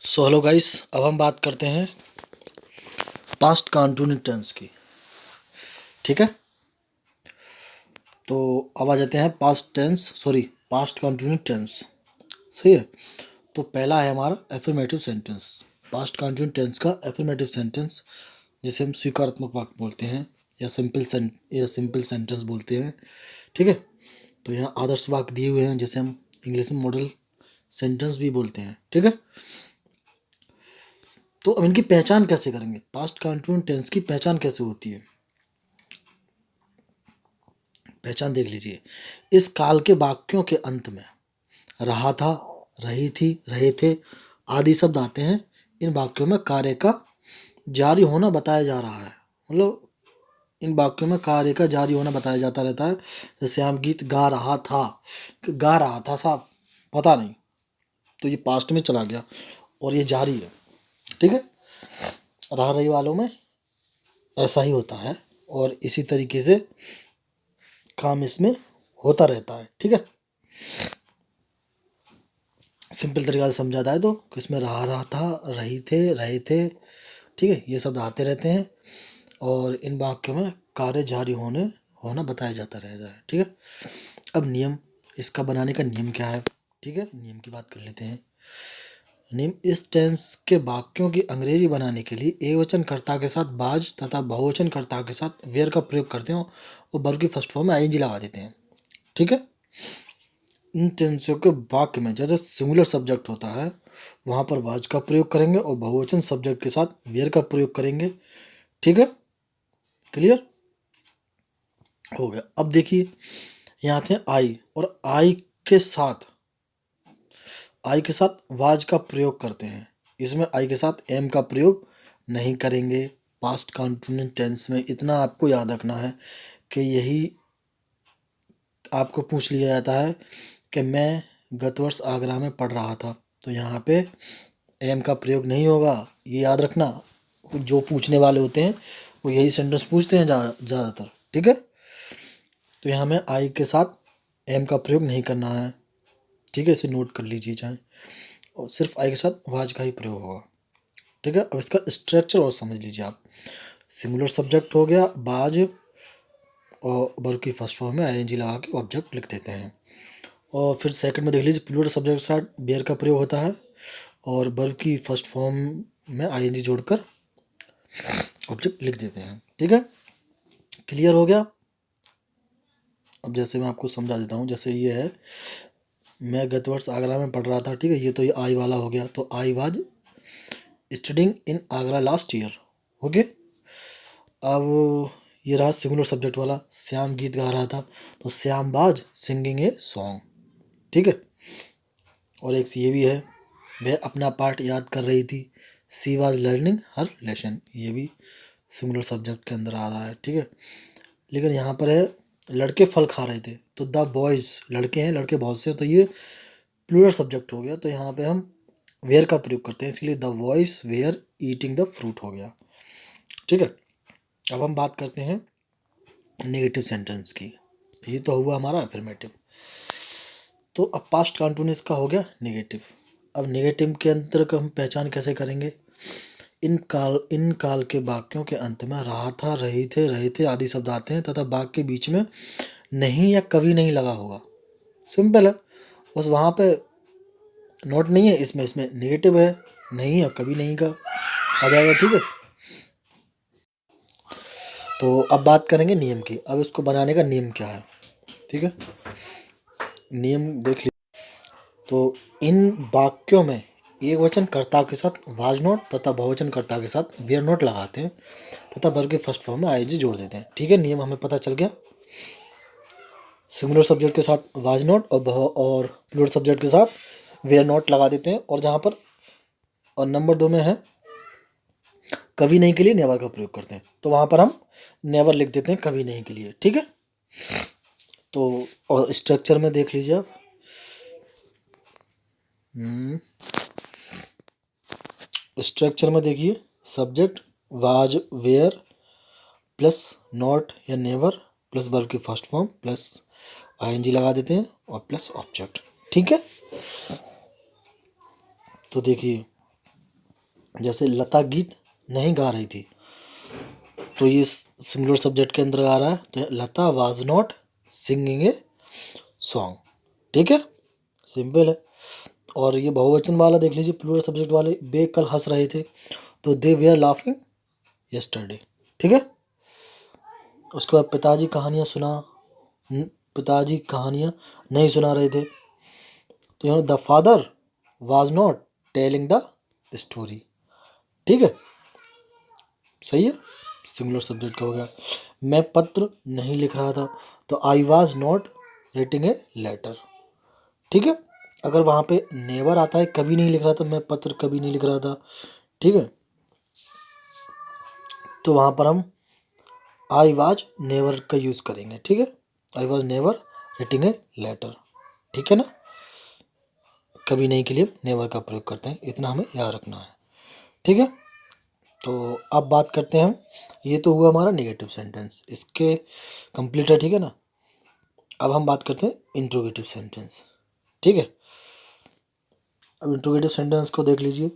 So hello guys, अब हम बात करते हैं पास्ट कंटिन्यूस टेंस की। ठीक है, तो अब आ जाते हैं पास्ट कंटिन्यूस टेंस। सही है। तो पहला है हमारा affirmative sentence. Past continuous tense का एफर्मेटिव सेंटेंस, जिसे हम स्वीकारात्मक वाक्य बोलते हैं या सिंपल सेंटेंस बोलते हैं। ठीक है, तो यहाँ आदर्श वाक्य दिए हुए हैं, जिसे हम इंग्लिश में मॉडल सेंटेंस भी बोलते हैं। ठीक है, तो अब इनकी पहचान कैसे करेंगे, पास्ट कंटिन्यूस टेंस की पहचान कैसे होती है। पहचान देख लीजिए। इस काल के वाक्यों के अंत में रहा था, रही थी, रहे थे आदि शब्द आते हैं। इन वाक्यों में कार्य का जारी होना बताया जा रहा है। मतलब इन वाक्यों में कार्य का जारी होना बताया जाता रहता है। जैसे हम गीत गा रहा था साहब, पता नहीं, तो ये पास्ट में चला गया और ये जारी है। ठीक है, रहा रही वालों में ऐसा ही होता है और इसी तरीके से काम इसमें होता रहता है। ठीक है, सिंपल तरीका से समझा जाए तो इसमें रहा था, रही थे, रहे थे। ठीक है, ये शब्द आते रहते हैं और इन वाक्यों में कार्य जारी होना बताया जाता रहता है। ठीक है, अब नियम, इसका बनाने का नियम क्या है। ठीक है, नियम की बात कर लेते हैं। नियम, इस टेंस के वाक्यों की अंग्रेजी बनाने के लिए एकवचन कर्ता के साथ बाज तथा बहुवचन कर्ता के साथ वेयर का प्रयोग करते हैं और वर्ब की फर्स्ट फॉर्म में आईएनजी लगा देते हैं। ठीक है, इन टेंसों के वाक्य में जैसे सिंगुलर सब्जेक्ट होता है वहाँ पर वाज का प्रयोग करेंगे और बहुवचन सब्जेक्ट के साथ वेयर का प्रयोग करेंगे। ठीक है, क्लियर हो गया। अब देखिए, यहाँ थे आई और आई के साथ वाज का प्रयोग करते हैं। इसमें आई के साथ एम का प्रयोग नहीं करेंगे। पास्ट कंटिन्यूस टेंस में इतना आपको याद रखना है कि यही आपको पूछ लिया जाता है कि मैं गत वर्ष आगरा में पढ़ रहा था, तो यहाँ पे एम का प्रयोग नहीं होगा, ये याद रखना। जो पूछने वाले होते हैं वो यही सेंटेंस पूछते हैं ज़्यादातर। ठीक है, तो यहाँ में आई के साथ एम का प्रयोग नहीं करना है। ठीक है, इसे नोट कर लीजिए चाहे, और सिर्फ आई के साथ वाज का ही प्रयोग होगा। ठीक है, अब इसका स्ट्रक्चर और समझ लीजिए आप। सिंगुलर सब्जेक्ट हो गया बाज, और वर्ब की फर्स्ट फॉर्म में आईएनजी लगा के ऑब्जेक्ट लिख देते हैं। और फिर सेकंड में देख लीजिए, प्लूरल सब्जेक्ट के साथ बेयर का प्रयोग होता है और वर्ब की फर्स्ट फॉर्म में आईएनजी जोड़कर ऑब्जेक्ट लिख देते हैं। ठीक है, क्लियर हो गया। अब जैसे मैं आपको समझा देता हूँ, जैसे ये है, मैं गत वर्ष आगरा में पढ़ रहा था। ठीक है, ये तो ये आई वाला हो गया, तो I was studying in Agra last year. Okay, अब ये रहा सिंगुलर सब्जेक्ट वाला, श्याम गीत गा रहा था, तो Shyam was singing a song. ठीक है, और एक ये भी है, वह अपना पाठ याद कर रही थी, she was learning her lesson. ये भी सिंगुलर सब्जेक्ट के अंदर आ रहा है। ठीक है, लेकिन यहाँ पर है लड़के फल खा रहे थे, तो द बॉयज़, लड़के हैं, लड़के बहुत से हैं, तो ये प्लूरल सब्जेक्ट हो गया, तो यहाँ पे हम वेयर का प्रयोग करते हैं, इसलिए the boys were eating the fruit हो गया। ठीक है, अब हम बात करते हैं नेगेटिव सेंटेंस की। ये तो हुआ हमारा अफर्मेटिव, तो अब पास्ट कंटिन्यूस का हो गया नेगेटिव। अब नेगेटिव के अंतर का हम पहचान कैसे करेंगे। इन काल के वाक्यों के अंत में रहा था, रहे थे आदि शब्द आते हैं तथा वाक्य के बीच में नहीं या कभी नहीं लगा होगा। सिंपल है, बस वहाँ पे नोट नहीं है, इसमें नेगेटिव है, नहीं है, कभी नहीं का आ जाएगा। ठीक है, तो अब बात करेंगे नियम की। अब इसको बनाने का नियम क्या है। ठीक है, नियम देख लीजिए। तो इन वाक्यों में एक वचन कर्ता के साथ वाज नोट तथा बहुवचन कर्ता के साथ वेयर नोट लगाते हैं तथा वर्ग के फर्स्ट फॉर्म में आईजी जोड़ देते हैं। ठीक है, नियम हमें पता चल गया। सिंगुलर सब्जेक्ट के साथ वाज नोट और प्लूरल सब्जेक्ट के साथ वेयर नोट लगा देते हैं, और जहाँ पर और नंबर 2 में है कभी नहीं के लिए नेवर का प्रयोग करते हैं, तो वहाँ पर हम नेवर लिख देते हैं कभी नहीं के लिए। ठीक है, तो और स्ट्रक्चर में देख लीजिए आप। स्ट्रक्चर में देखिए, subject was were plus not या नेवर प्लस वर्ब की फर्स्ट फॉर्म प्लस आईएनजी लगा देते हैं और प्लस ऑब्जेक्ट। ठीक है, तो देखिए जैसे लता गीत नहीं गा रही थी, तो ये सिंगुलर सब्जेक्ट के अंदर आ रहा है, तो Lata was not singing a song. ठीक है, सिंपल है। और ये बहुवचन वाला देख लीजिए, प्लूरल सब्जेक्ट वाले, वे कल हंस रहे थे, तो दे वेयर लाफिंग यस्टरडे। ठीक है, उसके बाद पिताजी कहानियाँ पिताजी कहानियाँ नहीं सुना रहे थे, तो यहाँ the father was not telling the story. ठीक है, सही है, सिंगुलर सब्जेक्ट का हो गया। मैं पत्र नहीं लिख रहा था, तो I was not writing a letter. ठीक है, अगर वहाँ पे नेवर आता है, कभी नहीं लिख रहा था, मैं पत्र कभी नहीं लिख रहा था, ठीक है, तो वहाँ पर हम आई वाज नेवर का यूज़ करेंगे। ठीक है, I was never writing a letter. ठीक है ना, कभी नहीं के लिए नेवर का प्रयोग करते हैं, इतना हमें याद रखना है। ठीक है, तो अब बात करते हैं हम, ये तो हुआ हमारा नेगेटिव सेंटेंस, इसके कंप्लीट है। ठीक है ना, अब हम बात करते हैं इंट्रोगेटिव सेंटेंस। ठीक है, अब इंट्रोगेटिव सेंटेंस को देख लीजिए,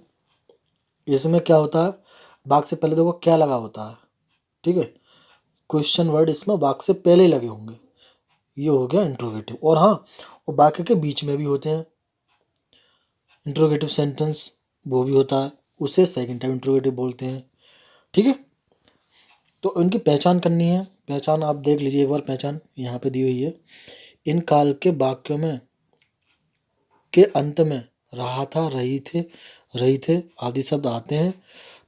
इसमें क्या होता है, वाक्य से पहले देखो क्या लगा होता है। ठीक है, क्वेश्चन वर्ड इसमें वाक्य से पहले लगे होंगे, ये हो गया इंट्रोगेटिव। और हाँ, वो वाक्य के बीच में भी होते हैं इंट्रोगेटिव सेंटेंस, वो भी होता है, उसे सेकंड टाइम इंट्रोगेटिव बोलते हैं। ठीक है, तो इनकी पहचान करनी है। पहचान आप देख लीजिए एक बार, पहचान यहाँ पे दी हुई है। इन काल के वाक्यों में के अंत में रहा था, रही थे आदि शब्द आते हैं,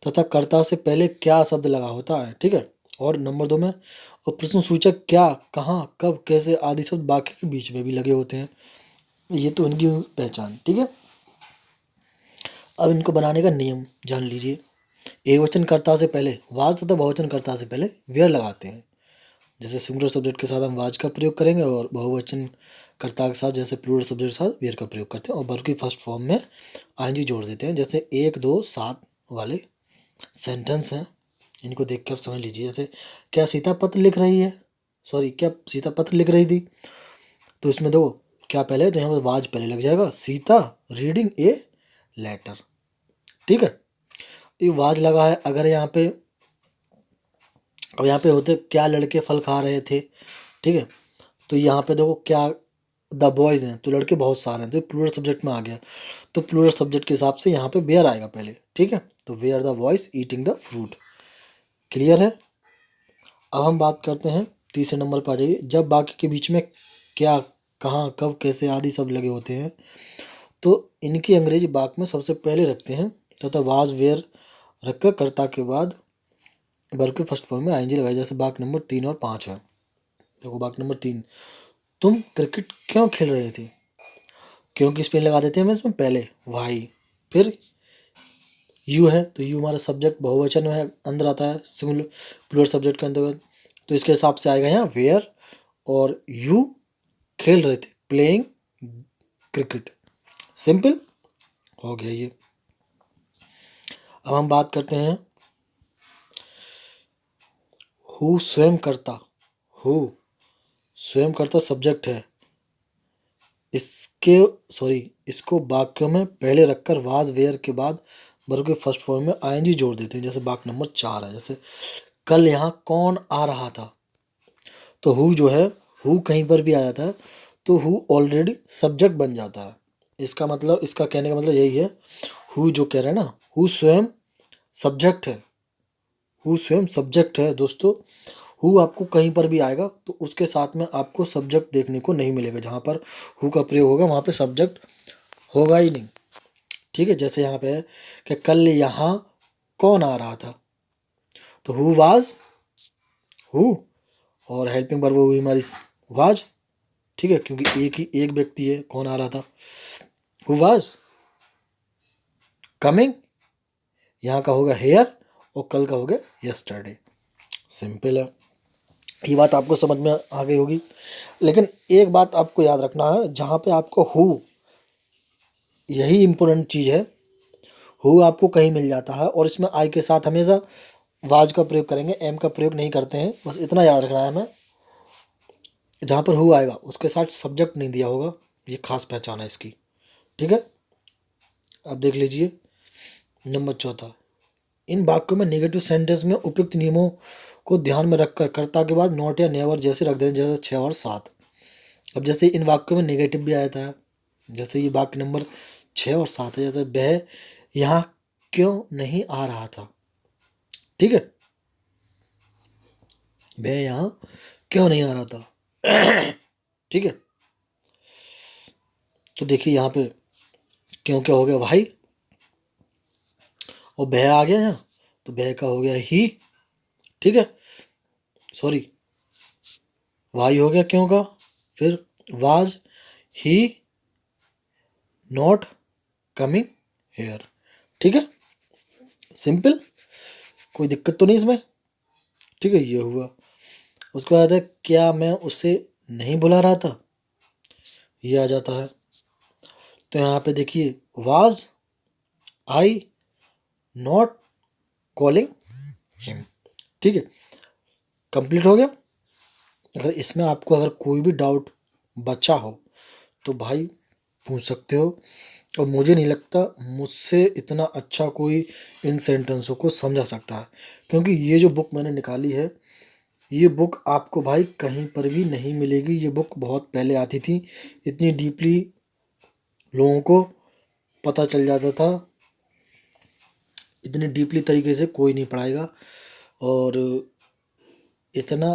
तथा कर्ता से पहले क्या शब्द लगा होता है। ठीक है, और नंबर 2 में, और प्रश्न सूचक क्या, कहाँ, कब, कैसे आदि शब्द वाक्य के बीच में भी लगे होते हैं। ये तो इनकी पहचान। ठीक है, अब इनको बनाने का नियम जान लीजिए। एकवचन कर्ता से पहले वाज तथा बहुवचन कर्ता से पहले वेयर लगाते हैं। जैसे सिंगुलर सब्जेक्ट के साथ हम वाज का प्रयोग करेंगे, और बहुवचन कर्ता के साथ जैसे प्लूरल सब्जेक्ट के साथ वेयर का प्रयोग करते हैं, और वर्ब की फर्स्ट फॉर्म में आईएनजी जोड़ देते हैं। जैसे 1, 2, 7 वाले सेंटेंस हैं, इनको देख के आप समझ लीजिए। जैसे क्या सीता पत्र लिख रही है, सॉरी क्या सीता पत्र लिख रही थी, तो इसमें दो क्या पहले, तो यहाँ पर वाज पहले लग जाएगा, सीता रीडिंग ए लेटर। ठीक है, ये वाज लगा है। अगर यहाँ पे, अब यहाँ पे होते क्या लड़के फल खा रहे थे, ठीक है, तो यहाँ पे देखो क्या द बॉयज़ हैं, तो लड़के बहुत सारे हैं, तो प्लूरल सब्जेक्ट में आ गया, तो प्लूरल सब्जेक्ट के हिसाब से यहाँ पे वेयर आएगा पहले। ठीक है, तो were the boys eating the fruit. Clear है। अब हम बात करते हैं तीसरे नंबर पर आ जाइए। जब वाक्य के बीच में क्या, कहाँ, कब, कैसे आदि सब लगे होते हैं, तो इनकी अंग्रेजी वाक्य में सबसे पहले रखते हैं, तथा वाज वेयर रखकर कर्ता के बाद वर्ब के फर्स्ट फॉर्म में आईएनजी लगाई। जैसे वाक्य नंबर 3 और 5 है। देखो वाक्य नंबर 3, तुम क्रिकेट क्यों खेल रहे थे, क्योंकि स्पेन लगा देते हैं हम इसमें पहले, वाई, फिर यू है, तो यू हमारा सब्जेक्ट बहुवचन में अंदर आता है, सिंगुलर प्लूरल सब्जेक्ट के अंतर्गत, तो इसके हिसाब से आएगा यहाँ वेयर, और यू खेल रहे थे, प्लेइंग क्रिकेट। सिंपल हो गया ये। अब हम बात करते हैं हु स्वयं करता, हु स्वयं करता सब्जेक्ट है, इसके इसको वाक्यों में पहले रखकर वाज वेयर के बाद वर्ब के फर्स्ट फॉर्म में आईएनजी जोड़ देते हैं। जैसे वाक्य नंबर 4 है, जैसे कल यहाँ कौन आ रहा था, तो हु जो है, हु कहीं पर भी आ जाता है तो हु ऑलरेडी सब्जेक्ट बन जाता है। इसका मतलब, इसका कहने का मतलब यही है, हु जो कह रहे हैं ना, हु स्वयं सब्जेक्ट है, हु स्वयं सब्जेक्ट है दोस्तों। हु आपको कहीं पर भी आएगा तो उसके साथ में आपको सब्जेक्ट देखने को नहीं मिलेगा, जहाँ पर हु का प्रयोग होगा वहाँ पे सब्जेक्ट होगा ही नहीं। ठीक है, जैसे यहाँ पे है कि कल यहाँ कौन आ रहा था, तो हु वाज, हु, और हेल्पिंग वर्ब हुई हमारी वाज। ठीक है, क्योंकि एक व्यक्ति है, कौन आ रहा था, हु वाज कमिंग, यहाँ का होगा हेयर, और कल का हो गया यस्टरडे। सिंपल है, ये बात आपको समझ में आ गई होगी। लेकिन एक बात आपको याद रखना है, जहाँ पे आपको हु, यही इम्पोर्टेंट चीज़ है, हु आपको कहीं मिल जाता है और इसमें आई के साथ हमेशा वाज का प्रयोग करेंगे, एम का प्रयोग नहीं करते हैं, बस इतना याद रखना है हमें। जहाँ पर हु आएगा उसके साथ सब्जेक्ट नहीं दिया होगा, ये खास पहचान है इसकी। ठीक है, अब देख लीजिए नंबर 4, इन वाक्यों में नेगेटिव सेंटेंस में उपयुक्त नियमों को ध्यान में रखकर कर्ता के बाद नॉट या नेवर जैसे रख दें, जैसे 6 और 7। अब जैसे इन वाक्यों में नेगेटिव भी आया था, जैसे ये वाक्य नंबर 6 और 7 है, जैसे वह यहाँ क्यों नहीं आ रहा था। ठीक है, वह यहाँ क्यों नहीं आ रहा था। ठीक है, तो देखिए यहाँ पे क्यों क्या हो गया भाई, और वह आ गया यहाँ, तो वह का हो गया ही। ठीक है, सॉरी, वाई हो गया क्यों का, फिर was he not coming here. ठीक है, सिंपल, कोई दिक्कत तो नहीं इसमें। ठीक है, ये हुआ। उसके बाद है क्या मैं उसे नहीं बुला रहा था, ये आ जाता है। तो यहाँ पे देखिए was I not calling him. ठीक है, कंप्लीट हो गया। अगर इसमें आपको अगर कोई भी डाउट बचा हो तो भाई पूछ सकते हो, और मुझे नहीं लगता मुझसे इतना अच्छा कोई इन सेंटेंसों को समझा सकता है, क्योंकि ये जो बुक मैंने निकाली है, ये बुक आपको भाई कहीं पर भी नहीं मिलेगी। ये बुक बहुत पहले आती थी, इतनी डीपली लोगों को पता चल जाता था, इतनी डीपली तरीके से कोई नहीं पढ़ाएगा। और इतना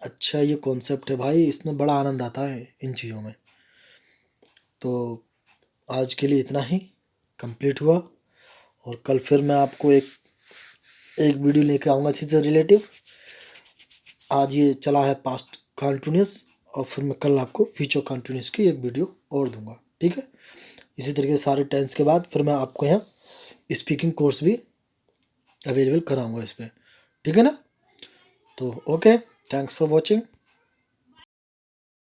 अच्छा ये कॉन्सेप्ट है भाई, इसमें बड़ा आनंद आता है इन चीज़ों में। तो आज के लिए इतना ही कंप्लीट हुआ, और कल फिर मैं आपको एक वीडियो लेके आऊँगा इसी से रिलेटिव। आज ये चला है पास्ट कंटिन्यूस, और फिर मैं कल आपको फ्यूचर कंटिन्यूस की एक वीडियो और दूंगा। ठीक है, इसी तरीके से सारे टेंस के बाद फिर मैं आपको यहाँ स्पीकिंग कोर्स भी अवेलेबल कराऊंगा इस पर। ठीक है ना, तो ओके, थैंक्स फॉर वॉचिंग।